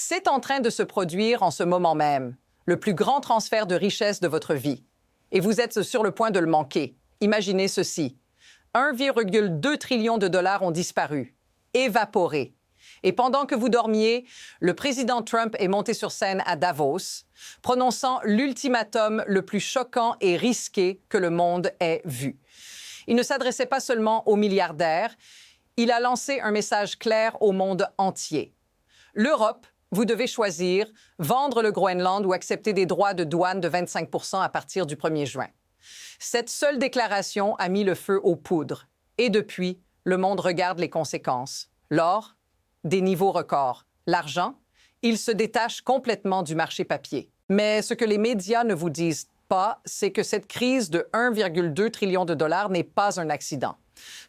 C'est en train de se produire en ce moment même, le plus grand transfert de richesse de votre vie. Et vous êtes sur le point de le manquer. Imaginez ceci. 1,2 trillion de dollars ont disparu, évaporés. Et pendant que vous dormiez, le président Trump est monté sur scène à Davos, prononçant l'ultimatum le plus choquant et risqué que le monde ait vu. Il ne s'adressait pas seulement aux milliardaires, il a lancé un message clair au monde entier. L'Europe, vous devez choisir, vendre le Groenland ou accepter des droits de douane de 25 % à partir du 1er juin. Cette seule déclaration a mis le feu aux poudres. Et depuis, le monde regarde les conséquences. L'or, des niveaux records. L'argent, il se détache complètement du marché papier. Mais ce que les médias ne vous disent pas, c'est que cette crise de 1,2 trillion de dollars n'est pas un accident.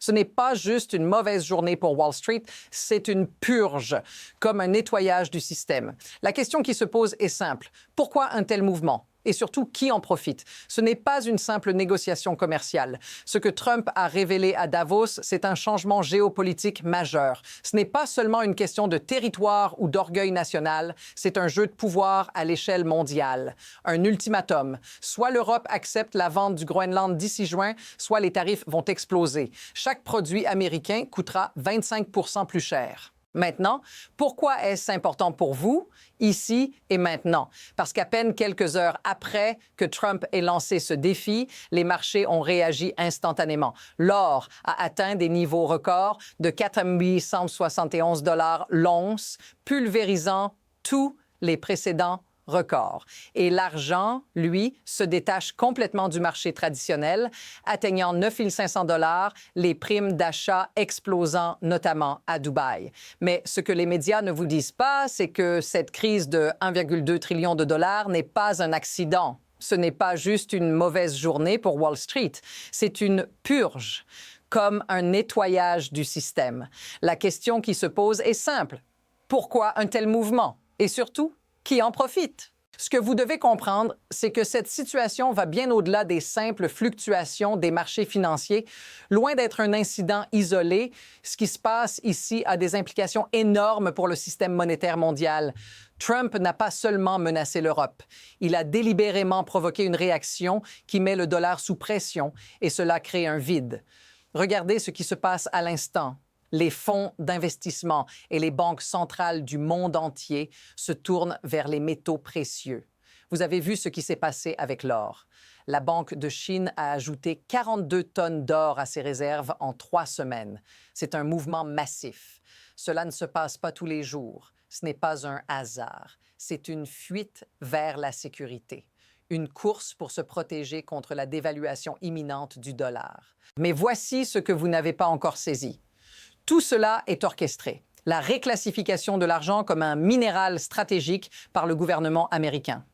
Ce n'est pas juste une mauvaise journée pour Wall Street, c'est une purge, comme un nettoyage du système. La question qui se pose est simple. Pourquoi un tel mouvement? Et surtout, qui en profite? Ce n'est pas une simple négociation commerciale. Ce que Trump a révélé à Davos, c'est un changement géopolitique majeur. Ce n'est pas seulement une question de territoire ou d'orgueil national, c'est un jeu de pouvoir à l'échelle mondiale. Un ultimatum. Soit l'Europe accepte la vente du Groenland d'ici juin, soit les tarifs vont exploser. Chaque produit américain coûtera 25 % plus cher. Maintenant, pourquoi est-ce important pour vous, ici et maintenant? Parce qu'à peine quelques heures après que Trump ait lancé ce défi, les marchés ont réagi instantanément. L'or a atteint des niveaux records de 4 871 $ l'once, pulvérisant tous les précédents records. Et l'argent, lui, se détache complètement du marché traditionnel, atteignant 9 500 $, les primes d'achat explosant notamment à Dubaï. Mais ce que les médias ne vous disent pas, c'est que cette crise de 1,2 trillion de dollars n'est pas un accident. Ce n'est pas juste une mauvaise journée pour Wall Street, c'est une purge, comme un nettoyage du système. La question qui se pose est simple. Pourquoi un tel mouvement? Et surtout, qui en profite? Ce que vous devez comprendre, c'est que cette situation va bien au-delà des simples fluctuations des marchés financiers. Loin d'être un incident isolé, ce qui se passe ici a des implications énormes pour le système monétaire mondial. Trump n'a pas seulement menacé l'Europe. Il a délibérément provoqué une réaction qui met le dollar sous pression et cela crée un vide. Regardez ce qui se passe à l'instant. Les fonds d'investissement et les banques centrales du monde entier se tournent vers les métaux précieux. Vous avez vu ce qui s'est passé avec l'or. La Banque de Chine a ajouté 42 tonnes d'or à ses réserves en 3 semaines. C'est un mouvement massif. Cela ne se passe pas tous les jours. Ce n'est pas un hasard. C'est une fuite vers la sécurité. Une course pour se protéger contre la dévaluation imminente du dollar. Mais voici ce que vous n'avez pas encore saisi. Tout cela est orchestré. La réclassification de l'argent comme un minéral stratégique par le gouvernement américain.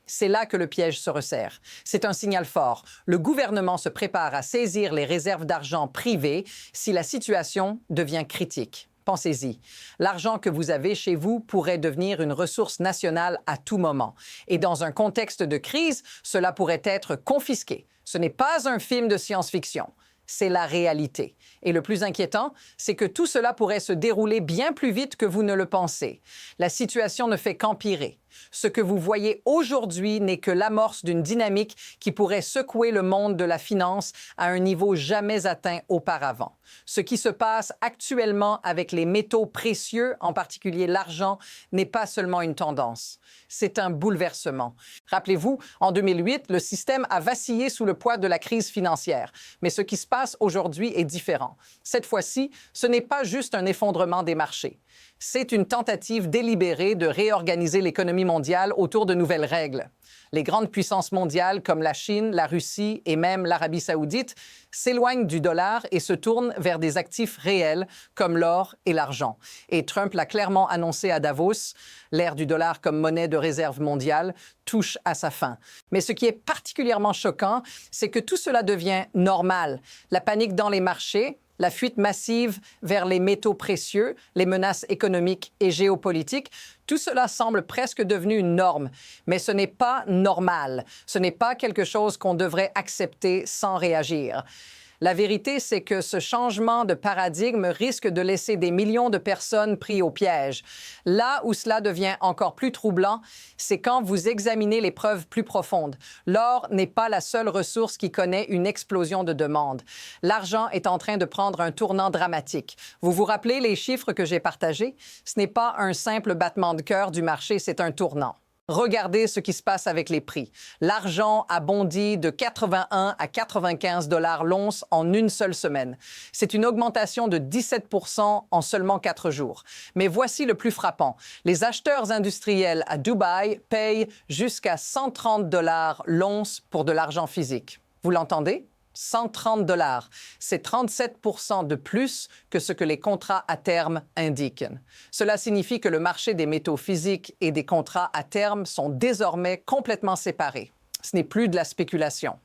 C'est là que le piège se resserre. C'est un signal fort. Le gouvernement se prépare à saisir les réserves d'argent privées si la situation devient critique. Pensez-y. L'argent que vous avez chez vous pourrait devenir une ressource nationale à tout moment. Et dans un contexte de crise, cela pourrait être confisqué. Ce n'est pas un film de science-fiction. C'est la réalité. Et le plus inquiétant, c'est que tout cela pourrait se dérouler bien plus vite que vous ne le pensez. La situation ne fait qu'empirer. Ce que vous voyez aujourd'hui n'est que l'amorce d'une dynamique qui pourrait secouer le monde de la finance à un niveau jamais atteint auparavant. Ce qui se passe actuellement avec les métaux précieux, en particulier l'argent, n'est pas seulement une tendance. C'est un bouleversement. Rappelez-vous, en 2008, le système a vacillé sous le poids de la crise financière. Mais ce qui se passe aujourd'hui est différent. Cette fois-ci, ce n'est pas juste un effondrement des marchés. C'est une tentative délibérée de réorganiser l'économie mondiale autour de nouvelles règles. Les grandes puissances mondiales comme la Chine, la Russie et même l'Arabie saoudite s'éloignent du dollar et se tournent vers des actifs réels comme l'or et l'argent. Et Trump l'a clairement annoncé à Davos, l'ère du dollar comme monnaie de réserve mondiale touche à sa fin. Mais ce qui est particulièrement choquant, c'est que tout cela devient normal. La panique dans les marchés, la fuite massive vers les métaux précieux, les menaces économiques et géopolitiques, tout cela semble presque devenu une norme. Mais ce n'est pas normal. Ce n'est pas quelque chose qu'on devrait accepter sans réagir. La vérité, c'est que ce changement de paradigme risque de laisser des millions de personnes pris au piège. Là où cela devient encore plus troublant, c'est quand vous examinez les preuves plus profondes. L'or n'est pas la seule ressource qui connaît une explosion de demande. L'argent est en train de prendre un tournant dramatique. Vous vous rappelez les chiffres que j'ai partagés? Ce n'est pas un simple battement de cœur du marché, c'est un tournant. Regardez ce qui se passe avec les prix. L'argent a bondi de 81 à 95 $ l'once en une seule semaine. C'est une augmentation de 17 % en seulement 4 jours. Mais voici le plus frappant. Les acheteurs industriels à Dubaï payent jusqu'à 130 $ l'once pour de l'argent physique. Vous l'entendez? 130 $. C'est 37 % de plus que ce que les contrats à terme indiquent. Cela signifie que le marché des métaux physiques et des contrats à terme sont désormais complètement séparés. Ce n'est plus de la spéculation.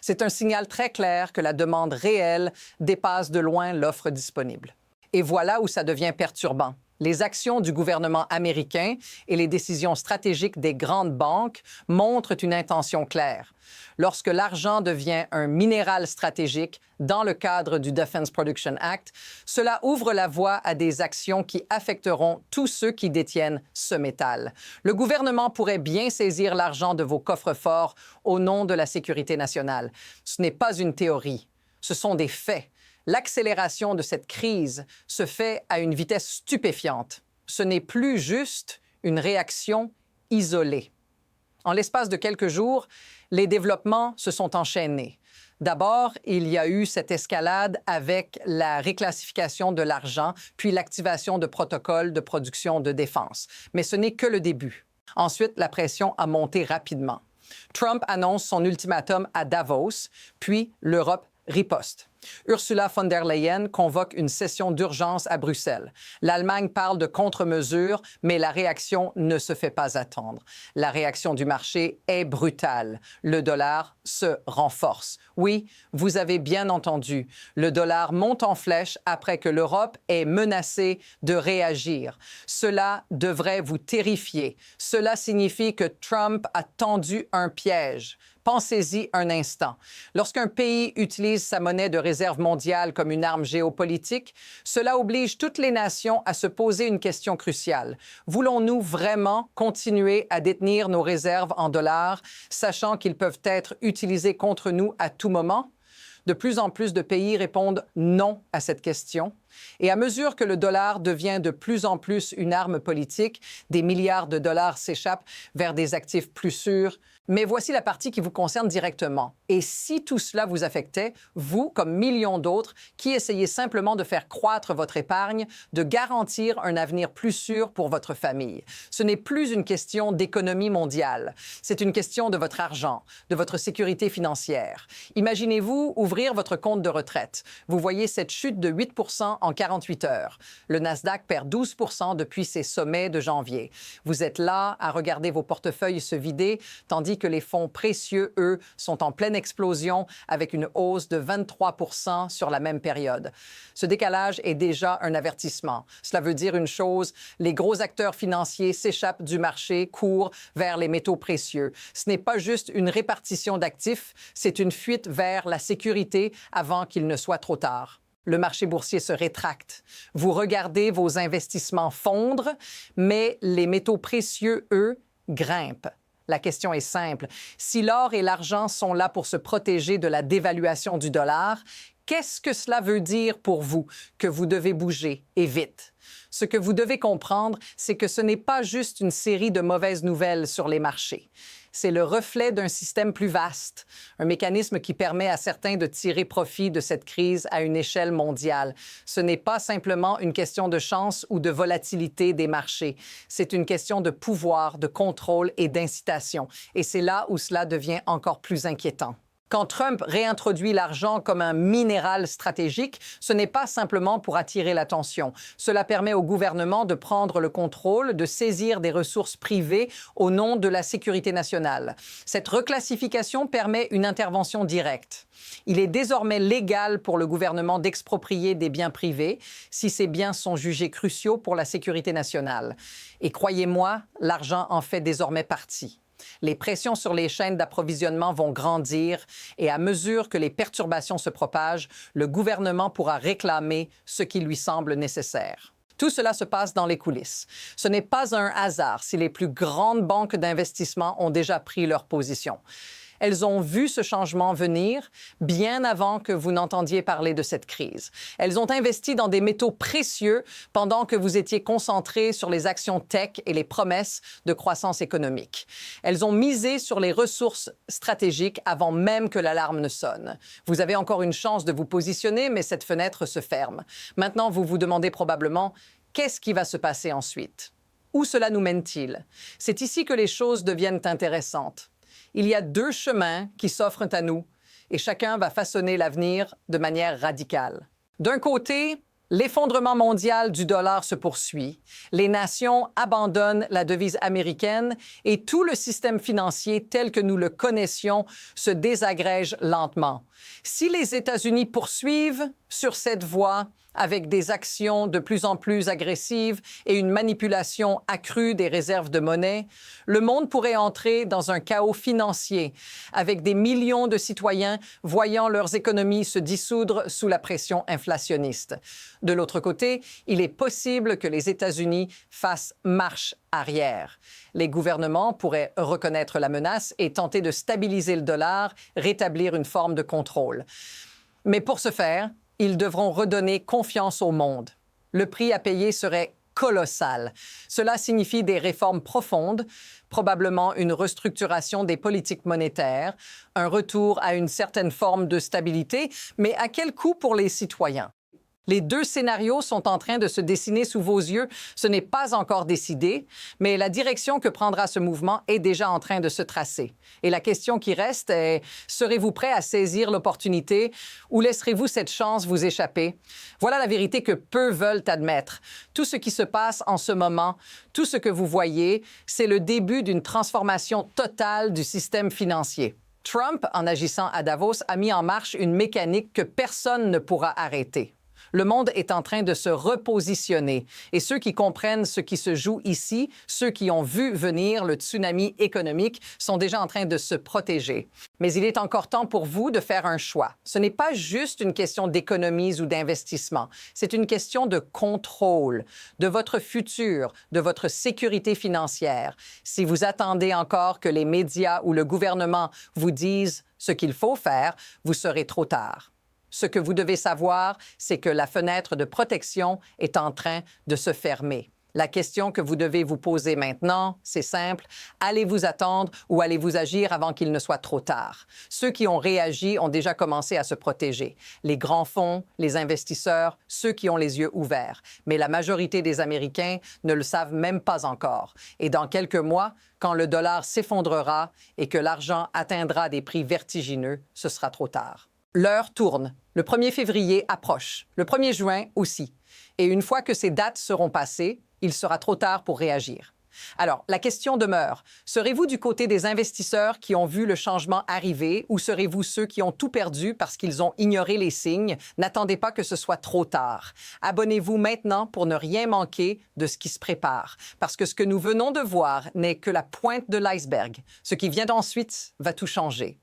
C'est un signal très clair que la demande réelle dépasse de loin l'offre disponible. Et voilà où ça devient perturbant. Les actions du gouvernement américain et les décisions stratégiques des grandes banques montrent une intention claire. Lorsque l'argent devient un minéral stratégique dans le cadre du Defense Production Act, cela ouvre la voie à des actions qui affecteront tous ceux qui détiennent ce métal. Le gouvernement pourrait bien saisir l'argent de vos coffres-forts au nom de la sécurité nationale. Ce n'est pas une théorie, ce sont des faits. L'accélération de cette crise se fait à une vitesse stupéfiante. Ce n'est plus juste une réaction isolée. En l'espace de quelques jours, les développements se sont enchaînés. D'abord, il y a eu cette escalade avec la réclassification de l'argent, puis l'activation de protocoles de production de défense. Mais ce n'est que le début. Ensuite, la pression a monté rapidement. Trump annonce son ultimatum à Davos, puis l'Europe riposte. Ursula von der Leyen convoque une session d'urgence à Bruxelles. L'Allemagne parle de contre-mesures, mais la réaction ne se fait pas attendre. La réaction du marché est brutale. Le dollar se renforce. Oui, vous avez bien entendu. Le dollar monte en flèche après que l'Europe ait menacé de réagir. Cela devrait vous terrifier. Cela signifie que Trump a tendu un piège. Pensez-y un instant. Lorsqu'un pays utilise sa monnaie de réserve mondiale comme une arme géopolitique, cela oblige toutes les nations à se poser une question cruciale. Voulons-nous vraiment continuer à détenir nos réserves en dollars, sachant qu'ils peuvent être utilisés contre nous à tout moment? De plus en plus de pays répondent non à cette question. Et à mesure que le dollar devient de plus en plus une arme politique, des milliards de dollars s'échappent vers des actifs plus sûrs. Mais voici la partie qui vous concerne directement. Et si tout cela vous affectait, vous, comme millions d'autres, qui essayez simplement de faire croître votre épargne, de garantir un avenir plus sûr pour votre famille. Ce n'est plus une question d'économie mondiale. C'est une question de votre argent, de votre sécurité financière. Imaginez-vous ouvrir votre compte de retraite. Vous voyez cette chute de 8 % en 48 heures. Le Nasdaq perd 12 % depuis ses sommets de janvier. Vous êtes là à regarder vos portefeuilles se vider, tandis que les fonds précieux, eux, sont en pleine explosion avec une hausse de 23 % sur la même période. Ce décalage est déjà un avertissement. Cela veut dire une chose, les gros acteurs financiers s'échappent du marché, courent vers les métaux précieux. Ce n'est pas juste une répartition d'actifs, c'est une fuite vers la sécurité avant qu'il ne soit trop tard. Le marché boursier se rétracte. Vous regardez vos investissements fondre, mais les métaux précieux, eux, grimpent. La question est simple. Si l'or et l'argent sont là pour se protéger de la dévaluation du dollar, qu'est-ce que cela veut dire pour vous que vous devez bouger et vite? Ce que vous devez comprendre, c'est que ce n'est pas juste une série de mauvaises nouvelles sur les marchés. C'est le reflet d'un système plus vaste, un mécanisme qui permet à certains de tirer profit de cette crise à une échelle mondiale. Ce n'est pas simplement une question de chance ou de volatilité des marchés. C'est une question de pouvoir, de contrôle et d'incitation. Et c'est là où cela devient encore plus inquiétant. Quand Trump réintroduit l'argent comme un minéral stratégique, ce n'est pas simplement pour attirer l'attention. Cela permet au gouvernement de prendre le contrôle, de saisir des ressources privées au nom de la sécurité nationale. Cette reclassification permet une intervention directe. Il est désormais légal pour le gouvernement d'exproprier des biens privés si ces biens sont jugés cruciaux pour la sécurité nationale. Et croyez-moi, l'argent en fait désormais partie. Les pressions sur les chaînes d'approvisionnement vont grandir et à mesure que les perturbations se propagent, le gouvernement pourra réclamer ce qui lui semble nécessaire. Tout cela se passe dans les coulisses. Ce n'est pas un hasard si les plus grandes banques d'investissement ont déjà pris leur position. Elles ont vu ce changement venir bien avant que vous n'entendiez parler de cette crise. Elles ont investi dans des métaux précieux pendant que vous étiez concentrés sur les actions tech et les promesses de croissance économique. Elles ont misé sur les ressources stratégiques avant même que l'alarme ne sonne. Vous avez encore une chance de vous positionner, mais cette fenêtre se ferme. Maintenant, vous vous demandez probablement qu'est-ce qui va se passer ensuite? Où cela nous mène-t-il? C'est ici que les choses deviennent intéressantes. Il y a deux chemins qui s'offrent à nous et chacun va façonner l'avenir de manière radicale. D'un côté, l'effondrement mondial du dollar se poursuit. Les nations abandonnent la devise américaine et tout le système financier tel que nous le connaissions se désagrège lentement. Si les États-Unis poursuivent sur cette voie, avec des actions de plus en plus agressives et une manipulation accrue des réserves de monnaie, le monde pourrait entrer dans un chaos financier, avec des millions de citoyens voyant leurs économies se dissoudre sous la pression inflationniste. De l'autre côté, il est possible que les États-Unis fassent marche arrière. Les gouvernements pourraient reconnaître la menace et tenter de stabiliser le dollar, rétablir une forme de contrôle. Mais pour ce faire, ils devront redonner confiance au monde. Le prix à payer serait colossal. Cela signifie des réformes profondes, probablement une restructuration des politiques monétaires, un retour à une certaine forme de stabilité, mais à quel coût pour les citoyens? Les deux scénarios sont en train de se dessiner sous vos yeux. Ce n'est pas encore décidé, mais la direction que prendra ce mouvement est déjà en train de se tracer. Et la question qui reste est, serez-vous prêt à saisir l'opportunité ou laisserez-vous cette chance vous échapper? Voilà la vérité que peu veulent admettre. Tout ce qui se passe en ce moment, tout ce que vous voyez, c'est le début d'une transformation totale du système financier. Trump, en agissant à Davos, a mis en marche une mécanique que personne ne pourra arrêter. Le monde est en train de se repositionner et ceux qui comprennent ce qui se joue ici, ceux qui ont vu venir le tsunami économique, sont déjà en train de se protéger. Mais il est encore temps pour vous de faire un choix. Ce n'est pas juste une question d'économies ou d'investissement. C'est une question de contrôle, de votre futur, de votre sécurité financière. Si vous attendez encore que les médias ou le gouvernement vous disent ce qu'il faut faire, vous serez trop tard. Ce que vous devez savoir, c'est que la fenêtre de protection est en train de se fermer. La question que vous devez vous poser maintenant, c'est simple. Allez-vous attendre ou allez-vous agir avant qu'il ne soit trop tard? Ceux qui ont réagi ont déjà commencé à se protéger. Les grands fonds, les investisseurs, ceux qui ont les yeux ouverts. Mais la majorité des Américains ne le savent même pas encore. Et dans quelques mois, quand le dollar s'effondrera et que l'argent atteindra des prix vertigineux, ce sera trop tard. L'heure tourne. Le 1er février approche. Le 1er juin aussi. Et une fois que ces dates seront passées, il sera trop tard pour réagir. Alors, la question demeure. Serez-vous du côté des investisseurs qui ont vu le changement arriver ou serez-vous ceux qui ont tout perdu parce qu'ils ont ignoré les signes? N'attendez pas que ce soit trop tard. Abonnez-vous maintenant pour ne rien manquer de ce qui se prépare. Parce que ce que nous venons de voir n'est que la pointe de l'iceberg. Ce qui vient ensuite va tout changer.